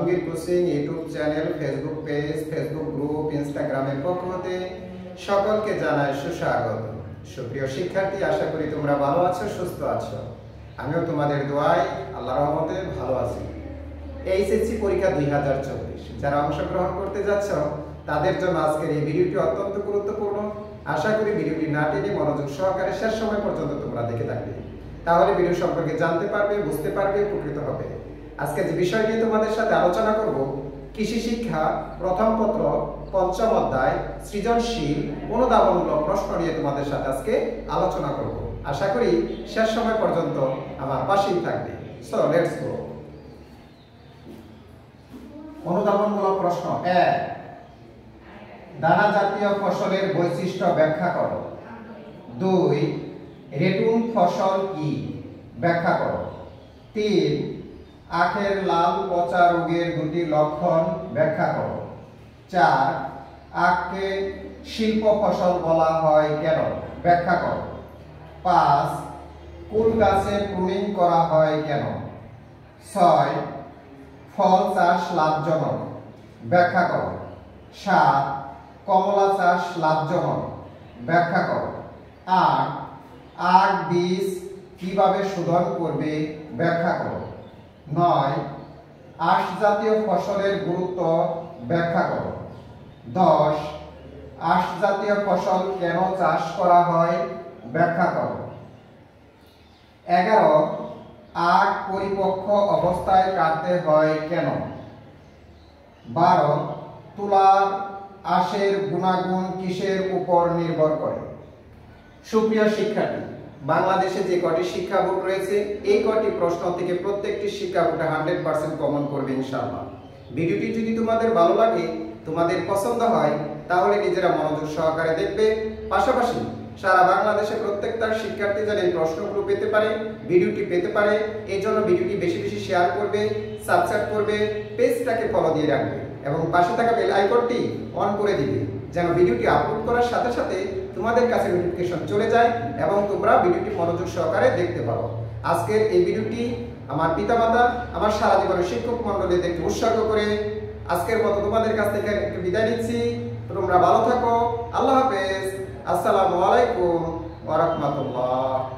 Alamgir coaching YouTube channel, Facebook page, Facebook group, ইনস্টাগ্রামের পক্ষ হতে সকলকে জানাই সুস্বাগত। সুপ্রিয় শিক্ষার্থী, আশা করি তোমরা ভালো আছো, সুস্থ আছো। আমিও তোমাদের দোয়ায় আল্লাহর রহমতে ভালো আছি। এইচএসসি পরীক্ষা 2024 যারা অংশগ্রহণ করতে যাচ্ছ তাদের জন্য আজকের এই ভিডিওটি অত্যন্ত গুরুত্বপূর্ণ। আশা করি ভিডিওটি না টেনে মনোযোগ সহকারে শেষ সময় পর্যন্ত তোমরা দেখে থাকবে, তাহলে ভিডিও সম্পর্কে জানতে পারবে, বুঝতে পারবে, উপকৃত হবে। আজকে যে বিষয় নিয়ে তোমাদের সাথে আলোচনা করব, কৃষি শিক্ষা প্রথম পত্র পঞ্চম অধ্যায় সৃজনশীল অনুধাবনমূলক প্রশ্ন নিয়ে তোমাদের সাথে আজকে আলোচনা করব। আশা করি শেষ সময় পর্যন্ত আমার পাশেই থাকবে। So let's go. অনুধাবনমূলক প্রশ্ন 1, দানা জাতীয় ফসলের বৈশিষ্ট্য ব্যাখ্যা করো। 2, রেটুন ফসল কি, ব্যাখ্যা করো। 3, আখের লাল পচা রোগের দুটি লক্ষণ ব্যাখ্যা করো। 4, আখকে শিল্প ফসল বলা হয় কেন, ব্যাখ্যা করো। 5, কুল গাছে প্রুনিং করা হয় কেন। 6, ফল চাষ লাভজনক, ব্যাখ্যা করো। 7, কমলা চাষ লাভজনক, ব্যাখ্যা করো। 8, আখ বীজ কিভাবে শোধন করবে, ব্যাখ্যা করো। 9, আঁশ জাতীয় ফসলের গুরুত্ব ব্যাখ্যা করো। 10, আঁশ জাতীয় ফসল কেন চাষ করা হয়, ব্যাখ্যা করো। 11, আখ পরিপক্ক অবস্থায় কাটতে হয় কেন। 12, তুলার আঁশের গুণাগুণ কিসের উপর নির্ভর করে। সুপ্রিয় শিক্ষার্থী, বাংলাদেশে যে কটি শিক্ষা বোর্ড রয়েছে এই কটি প্রশ্ন থেকে প্রত্যেকটি শিক্ষা বোর্ডে 100% কমন করবে ইনশাআল্লাহ। ভিডিওটি যদি তোমাদের ভালো লাগে, তোমাদের পছন্দ হয়, তাহলে নিজেরা মনোযোগ সহকারে দেখবে। পাশাপাশি সারা বাংলাদেশে প্রত্যেকটা শিক্ষার্থী যেন এই প্রশ্নগুলো পেতে পারে, ভিডিওটি পেতে পারে, এই জন্য ভিডিওটি বেশি বেশি শেয়ার করবে, সাবস্ক্রাইব করবে, পেজটাকে ফলো দিয়ে রাখবে এবং পাশে থাকা বেল আইকনটি অন করে দিবে, যেন ভিডিওটি আপলোড করার সাথে সাথে তোমাদের কাছে নোটিফিকেশন চলে যায় এবং তোমরা ভিডিওটি মনোযোগ সহকারে দেখতে পারো। আজকের এই ভিডিওটি আমার পিতামাতা, আমার সারা জীবনের শিক্ষক মণ্ডলী দেখতে উৎসর্গ করে আজকের মতো তোমাদের কাছ থেকে বিদায় নিচ্ছি। তোমরা ভালো থাকো। আল্লাহ হাফেজ। আসসালামু আলাইকুম ওয়া রাহমাতুল্লাহ।